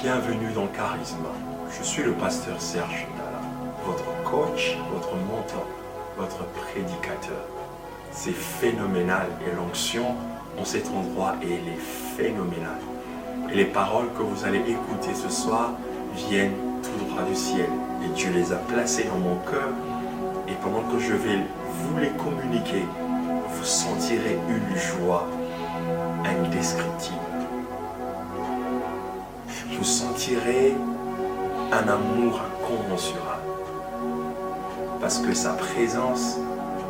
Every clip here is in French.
Bienvenue dans Charisme. Je suis le pasteur Serge Ndala, votre coach, votre mentor, votre prédicateur. C'est phénoménal et l'onction en cet endroit, elle est phénoménale. Et les paroles que vous allez écouter ce soir viennent tout droit du ciel. Et Dieu les a placées dans mon cœur. Et pendant que je vais vous les communiquer, vous sentirez une joie indescriptible. Vous sentirez un amour incommensurable. Parce que sa présence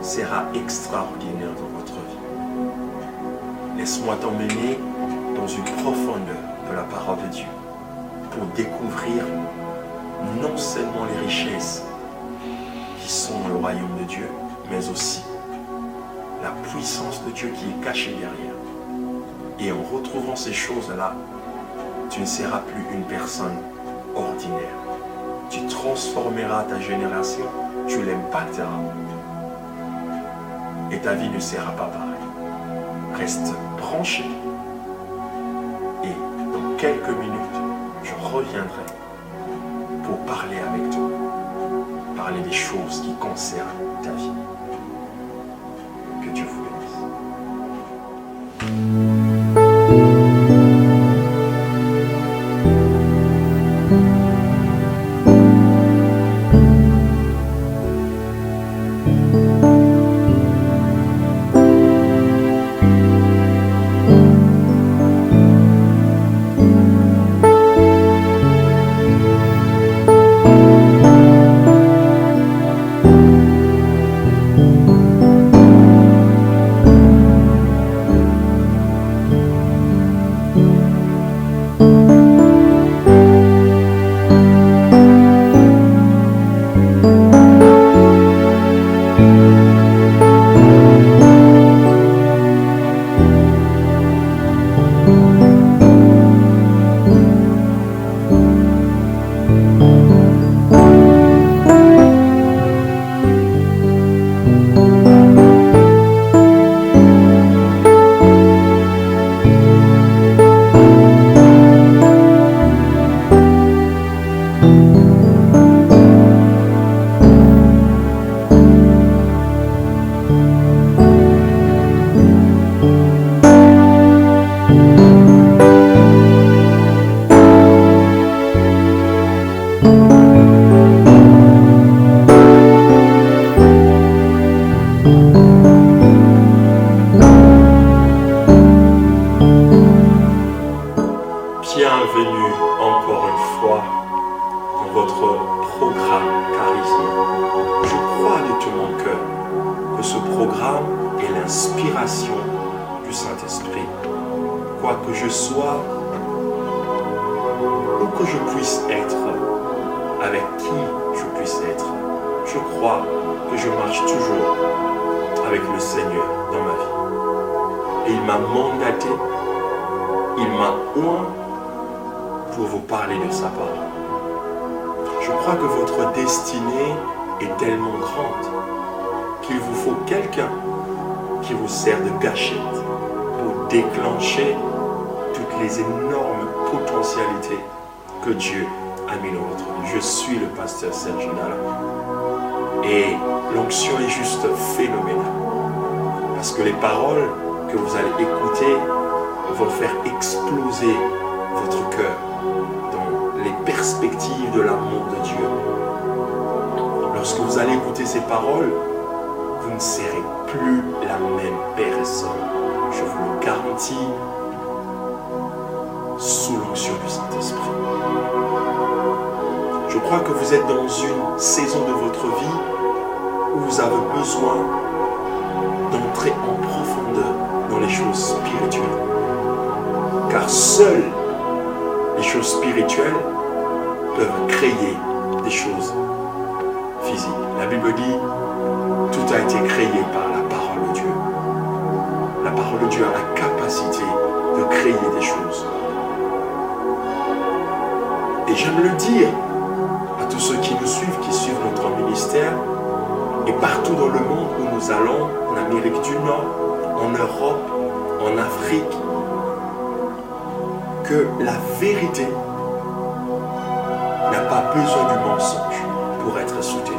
sera extraordinaire dans votre vie. Laisse-moi t'emmener dans une profondeur de la parole de Dieu pour découvrir non seulement les richesses qui sont dans le royaume de Dieu, mais aussi la puissance de Dieu qui est cachée derrière. Et en retrouvant ces choses-là, tu ne seras plus une personne ordinaire. Tu transformeras ta génération, tu l'impacteras. Et ta vie ne sera pas pareille. Reste branché. Et dans quelques minutes, je reviendrai pour parler avec toi. Parler des choses qui concernent ta vie. Que Dieu vous bénisse. Bienvenue encore une fois dans votre programme Charisme. Je crois de tout mon cœur que ce programme est l'inspiration du Saint-Esprit. Quoi que je sois, où que je puisse être, avec qui je puisse être, je crois que je marche toujours avec le Seigneur dans ma vie. Et il m'a mandaté, il m'a oint pour vous parler de sa parole. Je crois que votre destinée est tellement grande qu'il vous faut quelqu'un qui vous sert de gâchette pour déclencher toutes les énormes potentialités que Dieu a mis dans votre vie. Je suis le pasteur Serge Ndala et l'onction est juste phénoménale parce que les paroles que vous allez écouter vont faire exploser votre cœur dans les perspectives de l'amour de Dieu. Lorsque vous allez écouter ces paroles, vous ne serez plus la même personne. Je vous le garantis, sous l'onction du Saint-Esprit. Je crois que vous êtes dans une saison de votre vie où vous avez besoin d'entrer en profondeur dans les choses spirituelles. Car seules les choses spirituelles peuvent créer des choses physiques. La Bible dit, tout a été créé par la parole de Dieu. La parole de Dieu a la capacité de créer des choses. Et j'aime le dire à tous ceux qui nous suivent, qui suivent notre ministère, et partout dans le monde où nous allons, en Amérique du Nord, en Europe, en Afrique, que la vérité pas besoin du mensonge pour être soutenu.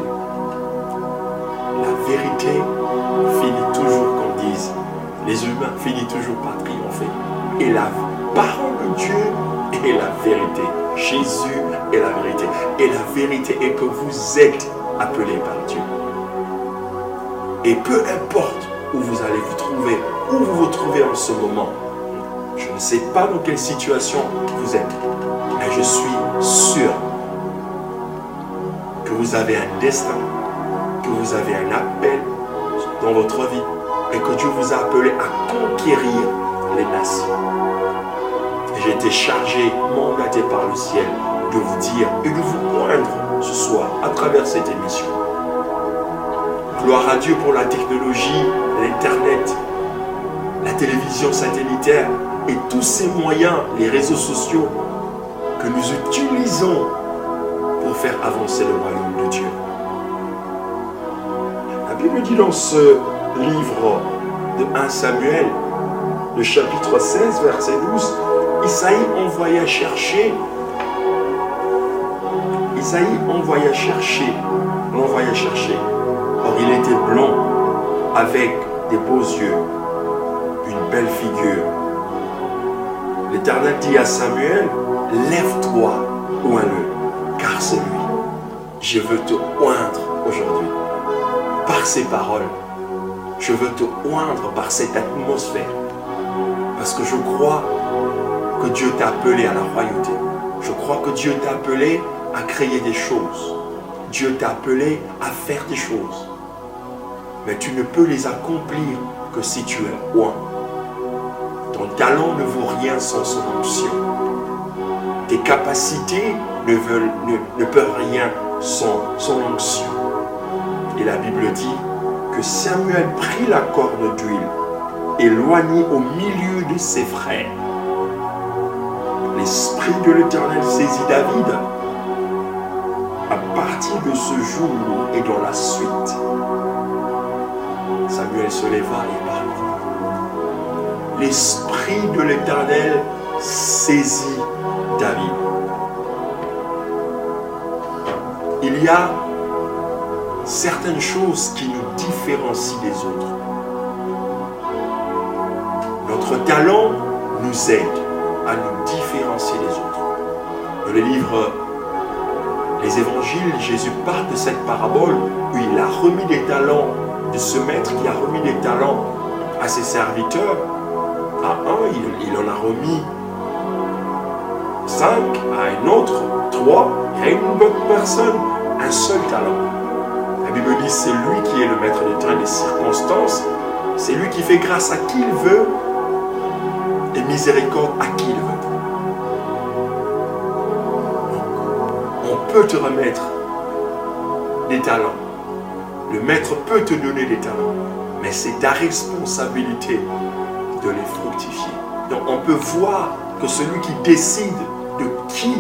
La vérité finit toujours, comme disent les humains, finit toujours par triompher. Et la parole de Dieu est la vérité. Jésus est la vérité. Et la vérité est que vous êtes appelés par Dieu. Et peu importe où vous allez vous trouver, où vous vous trouvez en ce moment, je ne sais pas dans quelle situation vous êtes, mais je suis sûr que vous avez un destin, que vous avez un appel dans votre vie et que Dieu vous a appelé à conquérir les nations. J'ai été chargé, mandaté par le ciel de vous dire et de vous poindre ce soir à travers cette émission. Gloire à Dieu pour la technologie, l'Internet, la télévision satellitaire et tous ces moyens, les réseaux sociaux que nous utilisons pour faire avancer le royaume de Dieu. La Bible dit dans ce livre de 1 Samuel, le chapitre 16, verset 12, Isaïe envoya chercher, Or il était blond, avec des beaux yeux, une belle figure. L'Éternel dit à Samuel, lève-toi, oins-le, car c'est lui. Je veux te oindre aujourd'hui par ces paroles. Je veux te oindre par cette atmosphère. Parce que je crois que Dieu t'a appelé à la royauté. Je crois que Dieu t'a appelé à créer des choses. Dieu t'a appelé à faire des choses. Mais tu ne peux les accomplir que si tu es oint. Ton talent ne vaut rien sans son onction. Tes capacités ne peuvent rien sans son onction. Et la Bible dit que Samuel prit la corne d'huile et l'oignit au milieu de ses frères. L'Esprit de l'Éternel saisit David. À partir de ce jour et dans la suite, Samuel se leva et partit. L'Esprit de l'Éternel saisit David. Il y a certaines choses qui nous différencient des autres. Notre talent nous aide à nous différencier des autres. Dans le livre Les Évangiles, Jésus parle de cette parabole où il a remis des talents, de ce maître qui a remis des talents à ses serviteurs. À un, il en a remis 5, à un autre 3, et à une bonne personne, un seul talent. La Bible dit c'est lui qui est le maître du temps et des circonstances. C'est lui qui fait grâce à qui il veut et miséricorde à qui il veut. On peut te remettre des talents. Le maître peut te donner des talents, mais c'est ta responsabilité de les fructifier. Donc on peut voir que celui qui décide de qui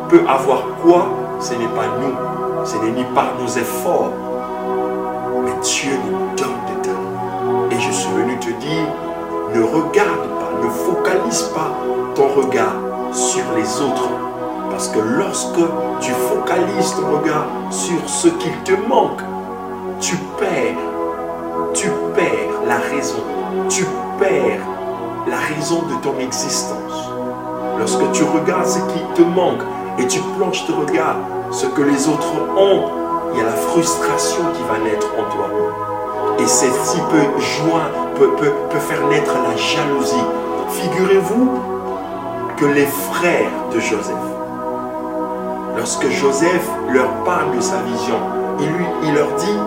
peut avoir quoi, ce n'est pas nous, ce n'est ni par nos efforts, mais Dieu nous donne des talents. Et je suis venu te dire, ne regarde pas, ne focalise pas ton regard sur les autres. Parce que lorsque tu focalises ton regard sur ce qu'il te manque, tu perds la raison. Tu perds la raison de ton existence. Lorsque tu regardes ce qui te manque et tu plonges ton regard, ce que les autres ont, il y a la frustration qui va naître en toi. Et celle-ci peut faire naître la jalousie. Figurez-vous que les frères de Joseph, lorsque Joseph leur parle de sa vision, il leur dit,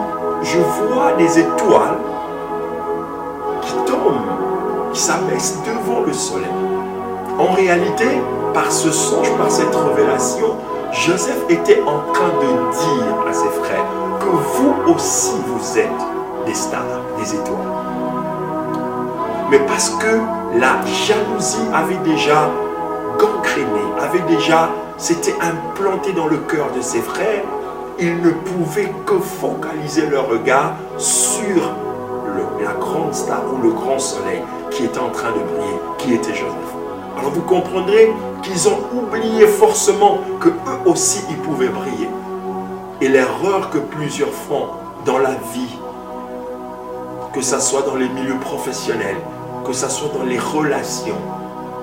je vois des étoiles qui tombent, qui s'abaissent devant le soleil. En réalité, par ce songe, par cette révélation, Joseph était en train de dire à ses frères que vous aussi vous êtes des stars, des étoiles. Mais parce que la jalousie avait déjà gangréné, s'était implanté dans le cœur de ses frères, ils ne pouvaient que focaliser leur regard sur la grande star ou le grand soleil qui était en train de briller, qui était Joseph. Alors vous comprendrez qu'ils ont oublié forcément que eux aussi ils pouvaient briller. Et l'erreur que plusieurs font dans la vie, que ce soit dans les milieux professionnels, que ce soit dans les relations,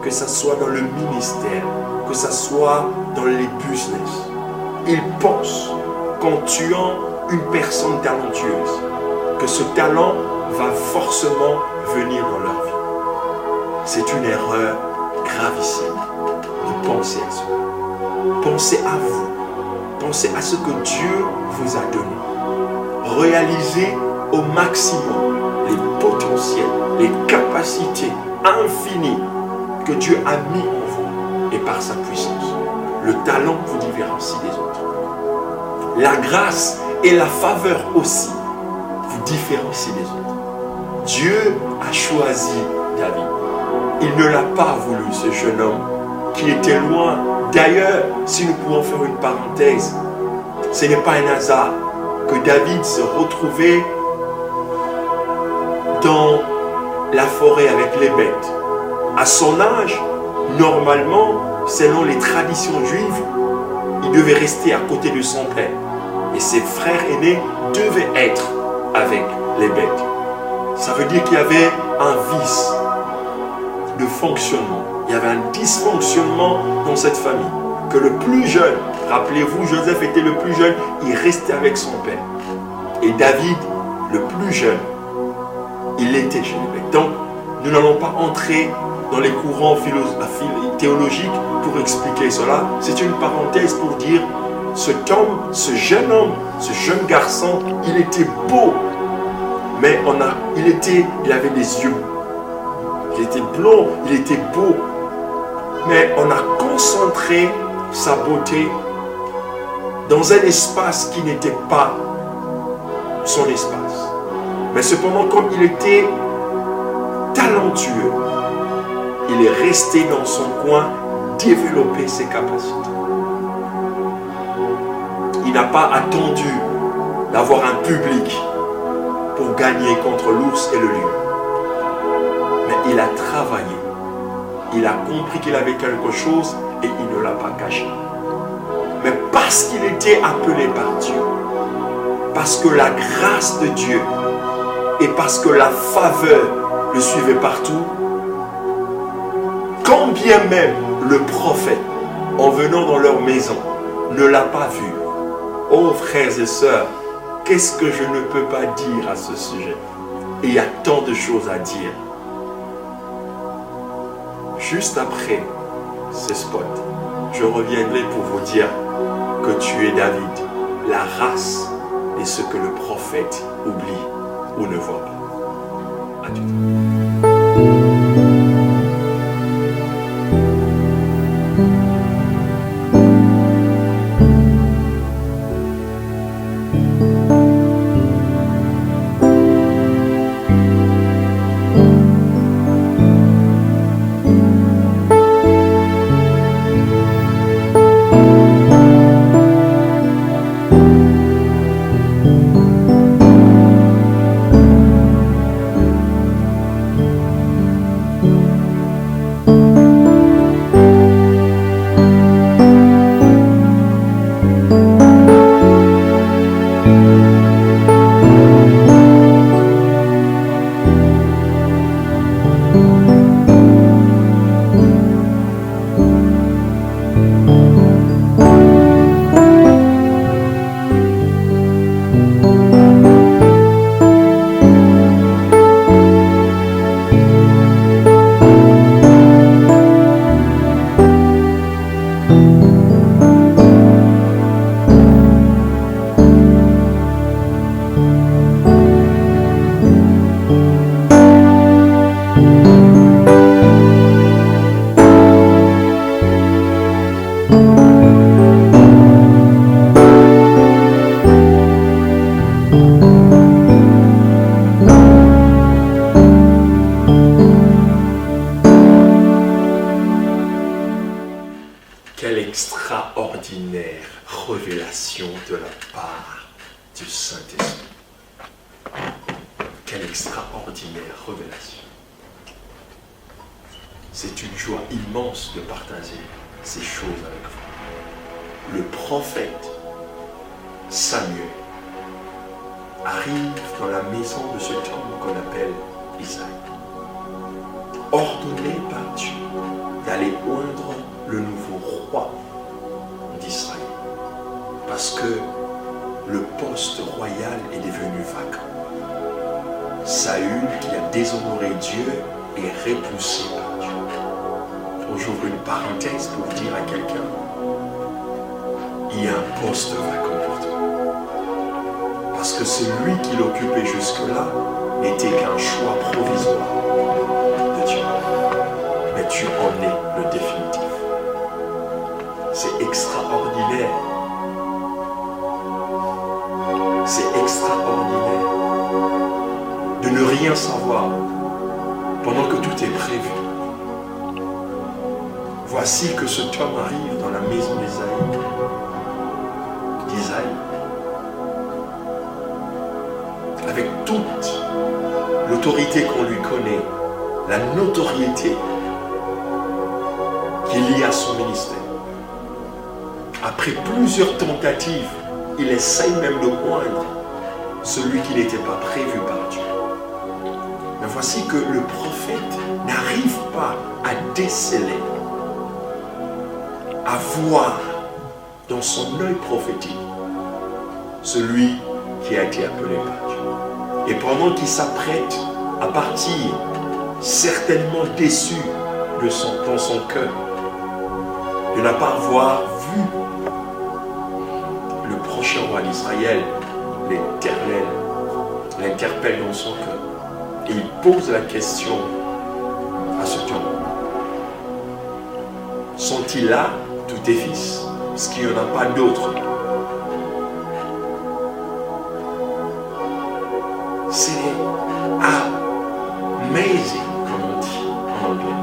que ce soit dans le ministère, que ce soit dans les business, ils pensent qu'en tuant une personne talentueuse, que ce talent va forcément venir dans leur vie. C'est une erreur gravissime de penser à ça. Pensez à vous. Pensez à ce que Dieu vous a donné. Réalisez au maximum les potentiels, les capacités infinies que Dieu a mis en vous et par sa puissance. Le talent vous différencie des autres. La grâce et la faveur aussi vous différencient des autres. Dieu a choisi David. Il ne l'a pas voulu, ce jeune homme qui était loin. D'ailleurs, si nous pouvons faire une parenthèse, ce n'est pas un hasard que David se retrouvait dans la forêt avec les bêtes. À son âge, normalement, selon les traditions juives, il devait rester à côté de son père. Et ses frères aînés devaient être avec les bêtes. Ça veut dire qu'il y avait un vice de fonctionnement. Il y avait un dysfonctionnement dans cette famille. Que le plus jeune, rappelez-vous, Joseph était le plus jeune, il restait avec son père. Et David, le plus jeune, il était chez les bêtes. Donc, nous n'allons pas entrer dans les courants théologiques pour expliquer cela. C'est une parenthèse pour dire, cet homme, ce jeune garçon, il était beau. Mais il avait des yeux. Il était blond, il était beau. Mais on a concentré sa beauté dans un espace qui n'était pas son espace. Mais cependant, comme il était talentueux, il est resté dans son coin, développer ses capacités. Il n'a pas attendu d'avoir un public pour gagner contre l'ours et le lion. Mais il a travaillé. Il a compris qu'il avait quelque chose et il ne l'a pas caché. Mais parce qu'il était appelé par Dieu, parce que la grâce de Dieu et parce que la faveur le suivait partout, quand bien même le prophète, en venant dans leur maison, ne l'a pas vu. Oh frères et sœurs, qu'est-ce que je ne peux pas dire à ce sujet? Et il y a tant de choses à dire. Juste après ce spot, je reviendrai pour vous dire que tu es David, la race de ce que le prophète oublie ou ne voit pas. À tout à l'heure. Extraordinaire révélation de la part du Saint-Esprit. Quelle extraordinaire révélation. c'est une joie immense de partager ces choses avec vous. Le prophète Samuel arrive dans la maison de cet homme qu'on appelle Isaïe, ordonné par Dieu d'aller oindre le nouveau roi d'Israël, parce que le poste royal est devenu vacant. Saül, qui a déshonoré Dieu, est repoussé par Dieu. J'ouvre une parenthèse pour dire à quelqu'un, il y a un poste vacant pour toi. Parce que celui qui l'occupait jusque-là n'était qu'un choix provisoire de Dieu. Mais tu en es le définitif. C'est extraordinaire. C'est extraordinaire de ne rien savoir pendant que tout est prévu. Voici que cet homme arrive dans la maison d'Isaïe. Avec toute l'autorité qu'on lui connaît, la notoriété qui est liée à son ministère. Après plusieurs tentatives, il essaye même de moindre celui qui n'était pas prévu par Dieu. Mais voici que le prophète n'arrive pas à déceler, à voir dans son œil prophétique celui qui a été appelé par Dieu. Et pendant qu'il s'apprête à partir, certainement déçu dans son cœur, de ne pas avoir vu le prochain roi d'Israël, l'Éternel, l'interpelle dans son cœur. Et il pose la question à cet homme. Sont-ils là, tous tes fils? Est-ce qu'il n'y en a pas d'autres? C'est amazing, comme on dit en anglais.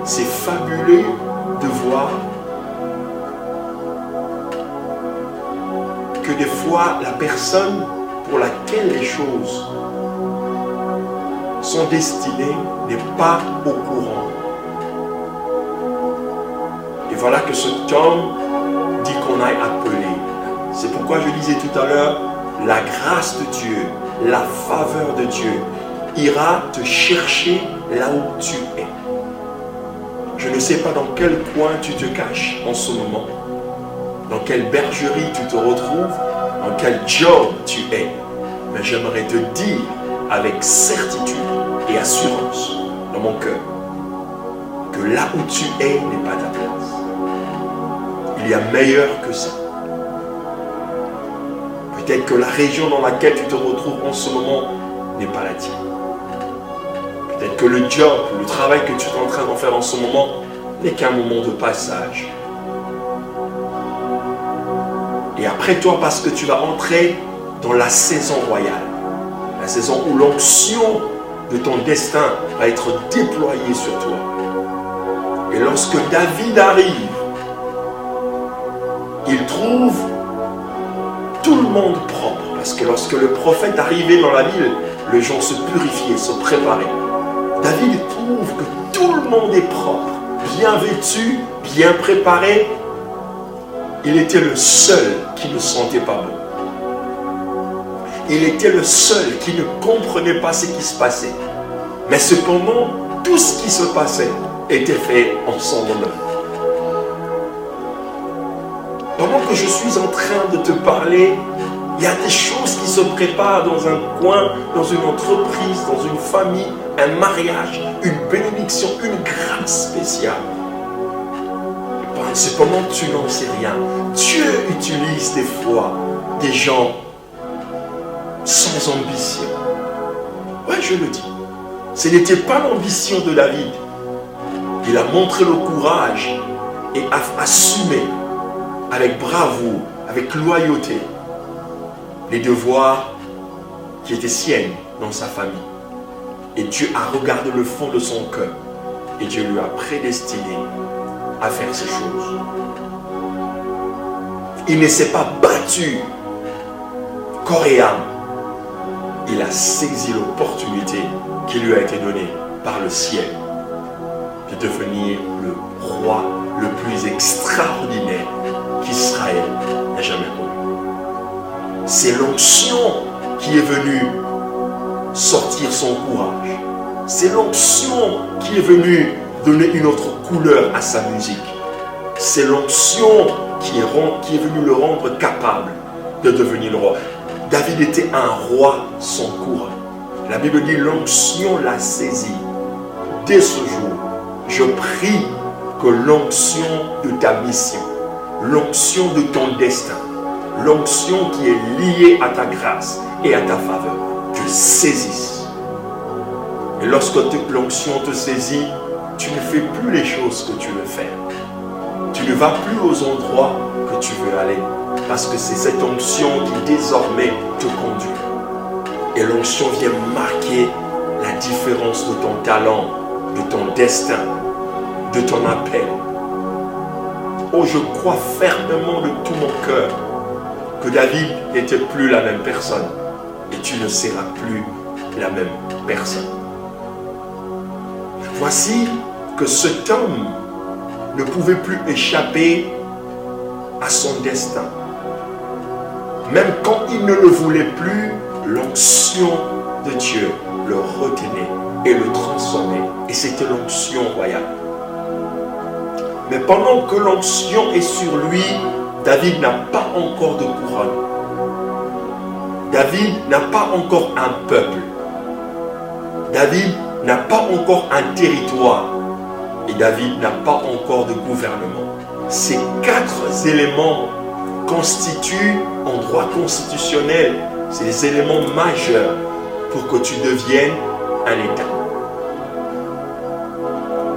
C'est fabuleux de voir que des fois, la personne pour laquelle les choses sont destinées n'est pas au courant. Et voilà que cet homme dit qu'on a appelé. C'est pourquoi je disais tout à l'heure, la grâce de Dieu, la faveur de Dieu ira te chercher là où tu es. Je ne sais pas dans quel coin tu te caches en ce moment, dans quelle bergerie tu te retrouves, dans quel job tu es. Mais j'aimerais te dire avec certitude et assurance dans mon cœur que là où tu es n'est pas ta place. Il y a meilleur que ça. Peut-être que la région dans laquelle tu te retrouves en ce moment n'est pas la tienne. Peut-être que le job, le travail que tu es en train d'en faire en ce moment n'est qu'un moment de passage. Et après toi, parce que tu vas entrer dans la saison royale, la saison où l'onction de ton destin va être déployée sur toi. Et lorsque David arrive, il trouve tout le monde propre. Parce que lorsque le prophète arrivait dans la ville, les gens se purifiaient, se préparaient. David trouve que tout le monde est propre, bien vêtu, bien préparé. Il était le seul qui ne sentait pas bon. Il était le seul qui ne comprenait pas ce qui se passait. Mais cependant, tout ce qui se passait était fait en son honneur. Pendant que je suis en train de te parler, il y a des choses qui se préparent dans un coin, dans une entreprise, dans une famille, un mariage, une bénédiction, une grâce spéciale. Cependant, tu n'en sais rien. Dieu utilise des fois des gens sans ambition. Oui, je le dis. Ce n'était pas l'ambition de David. Il a montré le courage et a assumé avec bravoure, avec loyauté, les devoirs qui étaient siennes dans sa famille. Et Dieu a regardé le fond de son cœur et Dieu lui a prédestiné à faire ces choses. Il ne s'est pas battu corps et âme. Il a saisi l'opportunité qui lui a été donnée par le ciel. de devenir le roi le plus extraordinaire qu'Israël n'a jamais connu. C'est l'onction qui est venue sortir son courage. C'est l'onction qui est venue donner une autre couleur à sa musique. C'est l'onction qui est venue le rendre capable de devenir le roi. David était un roi sans couronne. La Bible dit l'onction l'a saisi. Dès ce jour, je prie que l'onction de ta mission, l'onction de ton destin, l'onction qui est liée à ta grâce et à ta faveur, te saisisse. Et lorsque l'onction te saisit, tu ne fais plus les choses que tu veux faire. Tu ne vas plus aux endroits que tu veux aller, parce que c'est cette onction qui désormais te conduit. Et l'onction vient marquer la différence de ton talent, de ton destin, de ton appel. Oh, je crois fermement de tout mon cœur que David n'était plus la même personne et tu ne seras plus la même personne. Voici que cet homme ne pouvait plus échapper à son destin. Même quand il ne le voulait plus, l'onction de Dieu le retenait et le transformait. Et c'était l'onction royale. Mais pendant que l'onction est sur lui, David n'a pas encore de couronne. David n'a pas encore un peuple. David n'a pas encore un territoire. Et David n'a pas encore de gouvernement. Ces 4 éléments constituent, en droit constitutionnel, c'est des éléments majeurs pour que tu deviennes un État.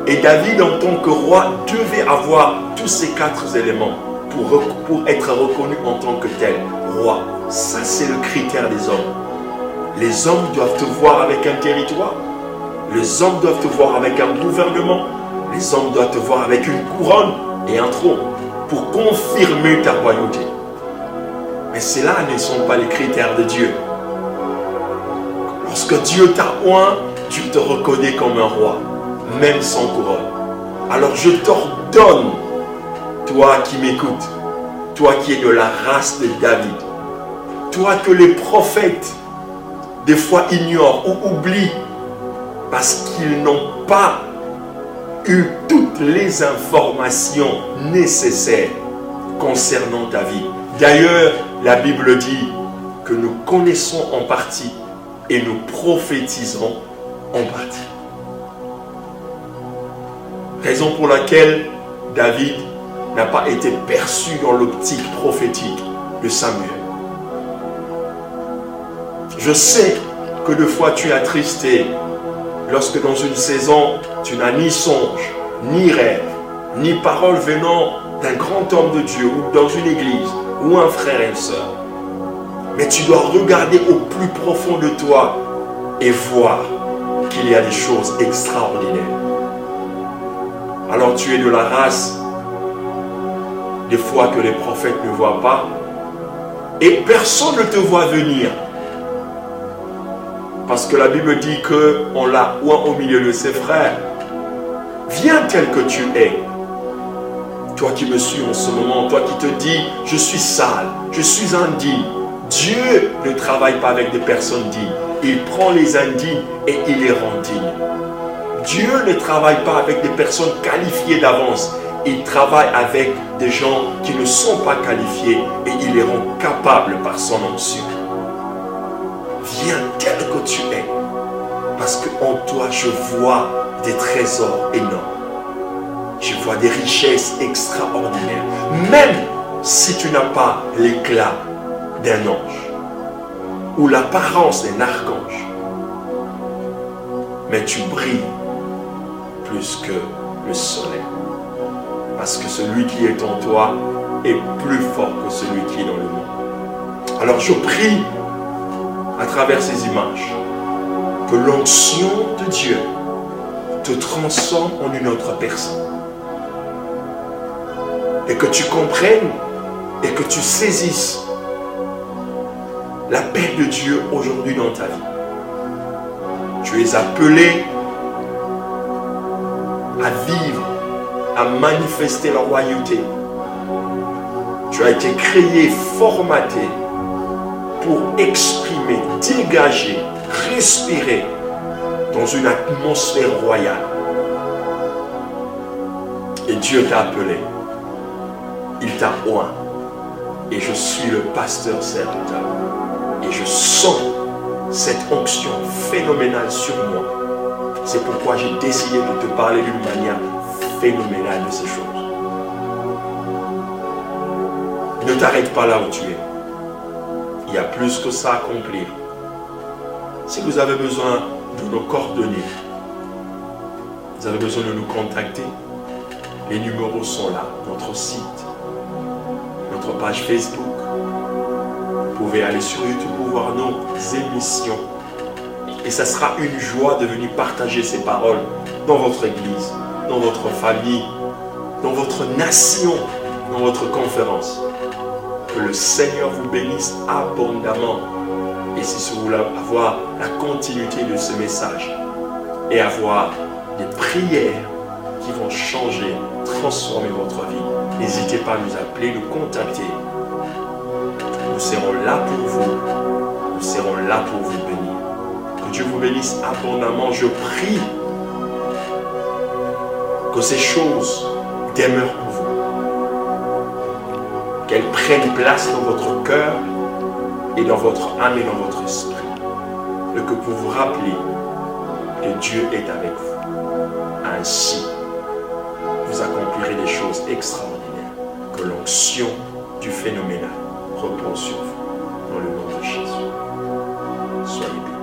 Et David, en tant que roi, devait avoir tous ces 4 éléments pour être reconnu en tant que tel roi. Ça, c'est le critère des hommes. Les hommes doivent te voir avec un territoire. Les hommes doivent te voir avec un gouvernement. Les hommes doivent te voir avec une couronne et un trône pour confirmer ta royauté. Mais cela ne sont pas les critères de Dieu. Lorsque Dieu t'a oint, Dieu te reconnaît comme un roi, même sans couronne. Alors je t'ordonne, toi qui m'écoutes, toi qui es de la race de David, toi que les prophètes des fois ignorent ou oublient parce qu'ils n'ont pas eu toutes les informations nécessaires concernant ta vie. D'ailleurs, la Bible dit que nous connaissons en partie et nous prophétiserons en partie. Raison pour laquelle David n'a pas été perçu dans l'optique prophétique de Samuel. Je sais que des fois tu es attristé lorsque dans une saison tu n'as ni songe, ni rêve, ni parole venant d'un grand homme de Dieu ou dans une église ou un frère et une sœur. Mais tu dois regarder au plus profond de toi et voir qu'il y a des choses extraordinaires. Alors tu es de la race des fois que les prophètes ne voient pas et personne ne te voit venir. Parce que la Bible dit qu'on l'a oint au milieu de ses frères. Viens tel que tu es. Toi qui me suis en ce moment, toi qui te dis, je suis sale, je suis indigne. Dieu ne travaille pas avec des personnes dignes. Il prend les indignes et il les rend dignes. Dieu ne travaille pas avec des personnes qualifiées d'avance. Il travaille avec des gens qui ne sont pas qualifiés et il les rend capables par son onction. Viens tel que tu es, parce qu'en toi je vois des trésors énormes. Je vois des richesses extraordinaires, même si tu n'as pas l'éclat d'un ange ou l'apparence d'un archange. Mais tu brilles plus que le soleil, parce que celui qui est en toi est plus fort que celui qui est dans le monde. Alors je prie à travers ces images que l'onction de Dieu te transforme en une autre personne et que tu comprennes et que tu saisisses la paix de Dieu aujourd'hui dans ta vie. Tu es appelé à vivre, à manifester la royauté. Tu as été créé, formaté pour exprimer, dégager, respirer dans une atmosphère royale. Et Dieu t'a appelé. Il t'a oint. Et je suis le pasteur serviteur. Et je sens cette onction phénoménale sur moi. C'est pourquoi j'ai décidé de te parler d'une manière phénoménale de ces choses. Ne t'arrête pas là où tu es. Il y a plus que ça à accomplir. Si vous avez besoin de nos coordonnées, vous avez besoin de nous contacter, les numéros sont là, notre site, notre page Facebook. Vous pouvez aller sur YouTube pour voir nos émissions. Et ça sera une joie de venir partager ces paroles dans votre église, dans votre famille, dans votre nation, dans votre conférence. Que le Seigneur vous bénisse abondamment. Et si vous voulez avoir la continuité de ce message et avoir des prières qui vont changer, transformer votre vie, n'hésitez pas à nous appeler, nous contacter. Nous serons là pour vous. Nous serons là pour vous bénir. Que Dieu vous bénisse abondamment. Je prie que ces choses demeurent pour vous. Qu'elles prennent place dans votre cœur et dans votre âme et dans votre esprit. Et que vous vous rappelez que Dieu est avec vous. Ainsi, vous accomplirez des choses extraordinaires. Que l'onction du phénoménal repose sur vous. Dans le nom de Jésus. Soyez bénis.